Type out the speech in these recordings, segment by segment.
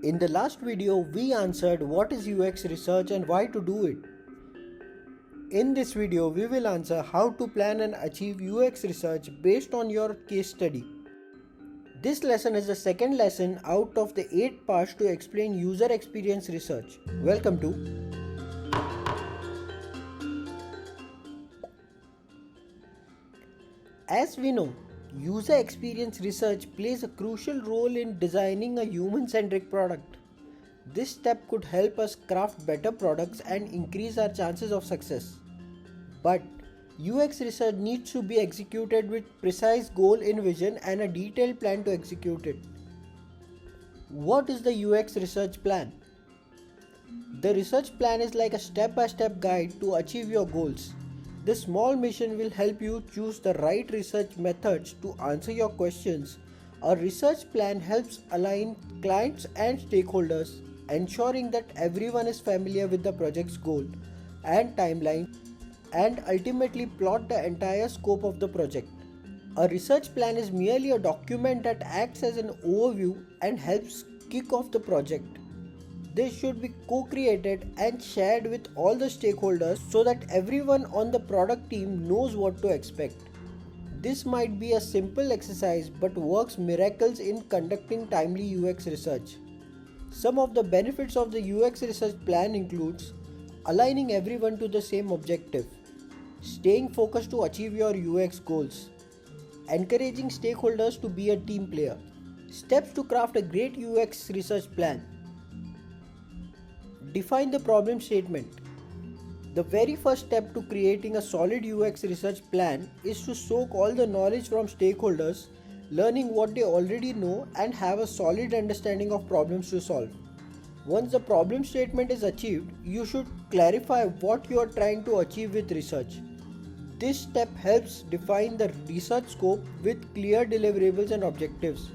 In the last video, we answered what is UX research and why to do it. In this video, we will answer how to plan and achieve UX research based on your case study. This lesson is the second lesson out of the 8 parts to explain user experience research. Welcome to As we know, user experience research plays a crucial role in designing a human-centric product. This step could help us craft better products and increase our chances of success. But UX research needs to be executed with precise goal in vision and a detailed plan to execute it. What is the UX research plan? The research plan is like a step-by-step guide to achieve your goals. This small mission will help you choose the right research methods to answer your questions. A research plan helps align clients and stakeholders, ensuring that everyone is familiar with the project's goal and timeline, and ultimately plot the entire scope of the project. A research plan is merely a document that acts as an overview and helps kick off the project. This should be co-created and shared with all the stakeholders so that everyone on the product team knows what to expect. This might be a simple exercise but works miracles in conducting timely UX research. Some of the benefits of the UX research plan includes aligning everyone to the same objective, staying focused to achieve your UX goals, encouraging stakeholders to be a team player. Steps to craft a great UX research plan. Define the problem statement. The very first step to creating a solid UX research plan is to soak all the knowledge from stakeholders, learning what they already know and have a solid understanding of problems to solve. Once the problem statement is achieved, you should clarify what you are trying to achieve with research. This step helps define the research scope with clear deliverables and objectives,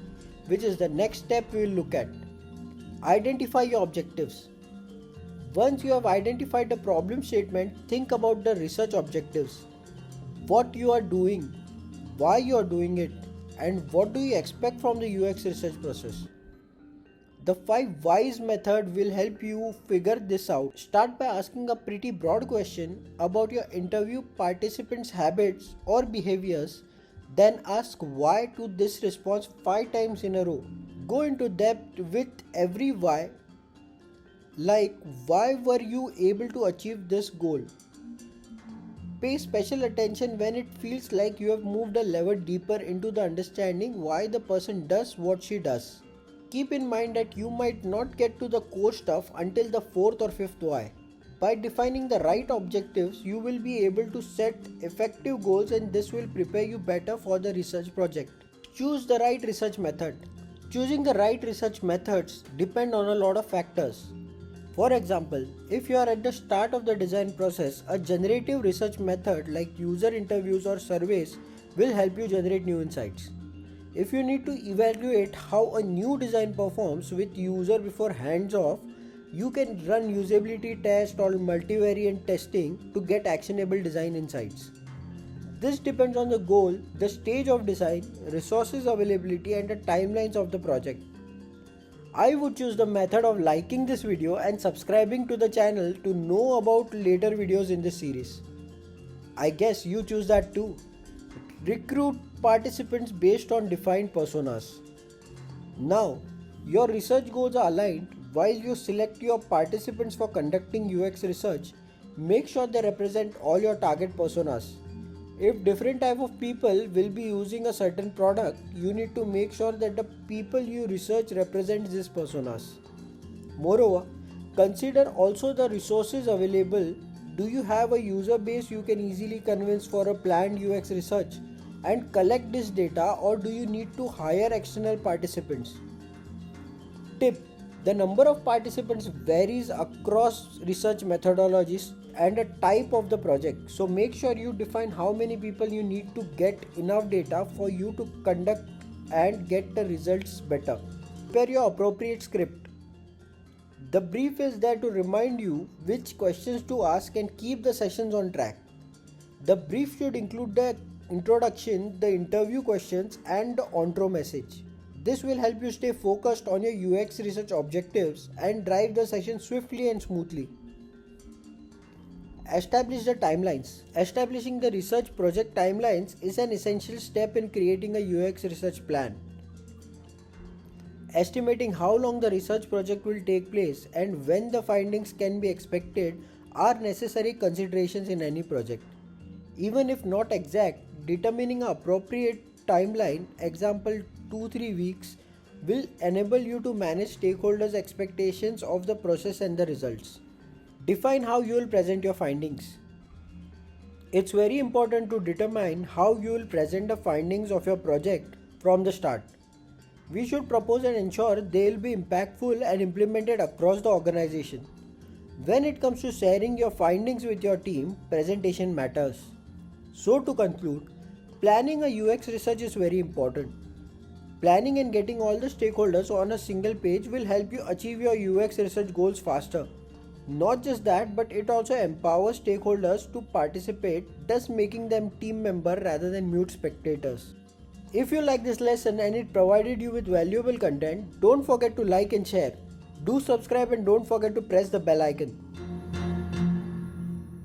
which is the next step we will look at. Identify your objectives. Once you have identified the problem statement, think about the research objectives. What you are doing, why you are doing it, and what do you expect from the UX research process. The 5 whys method will help you figure this out. Start by asking a pretty broad question about your interview participants' habits or behaviors, then ask why to this response 5 times in a row. Go into depth with every why. Like, why were you able to achieve this goal? Pay special attention when it feels like you have moved a level deeper into the understanding why the person does what she does. Keep in mind that you might not get to the core stuff until the 4th or 5th why. By defining the right objectives, you will be able to set effective goals, and this will prepare you better for the research project. Choose the right research method. Choosing the right research methods depend on a lot of factors. For example, if you are at the start of the design process, a generative research method like user interviews or surveys will help you generate new insights. If you need to evaluate how a new design performs with user before hands-off, you can run usability tests or multivariate testing to get actionable design insights. This depends on the goal, the stage of design, resources availability, and the timelines of the project. I would choose the method of liking this video and subscribing to the channel to know about later videos in this series. I guess you choose that too. Recruit participants based on defined personas. Now, your research goals are aligned. While you select your participants for conducting UX research, make sure they represent all your target personas. If different type of people will be using a certain product, you need to make sure that the people you research represent these personas. Moreover, consider also the resources available. Do you have a user base you can easily convince for a planned UX research and collect this data, or do you need to hire external participants? Tip: the number of participants varies across research methodologies and a type of the project. So make sure you define how many people you need to get enough data for you to conduct and get the results better. Prepare your appropriate script. The brief is there to remind you which questions to ask and keep the sessions on track. The brief should include the introduction, the interview questions, and the intro message. This will help you stay focused on your UX research objectives and drive the session swiftly and smoothly. Establish the timelines. Establishing the research project timelines is an essential step in creating a UX research plan. Estimating how long the research project will take place and when the findings can be expected are necessary considerations in any project. Even if not exact, determining an appropriate timeline, example 2-3 weeks, will enable you to manage stakeholders' expectations of the process and the results. Define how you will present your findings. It's very important to determine how you will present the findings of your project from the start. We should propose and ensure they will be impactful and implemented across the organization. When it comes to sharing your findings with your team, presentation matters. So to conclude, planning a UX research is very important. Planning and getting all the stakeholders on a single page will help you achieve your UX research goals faster. Not just that, but it also empowers stakeholders to participate, thus making them team member rather than mute spectators. If you like this lesson and it provided you with valuable content, don't forget to like and share. Do subscribe and don't forget to press the bell icon.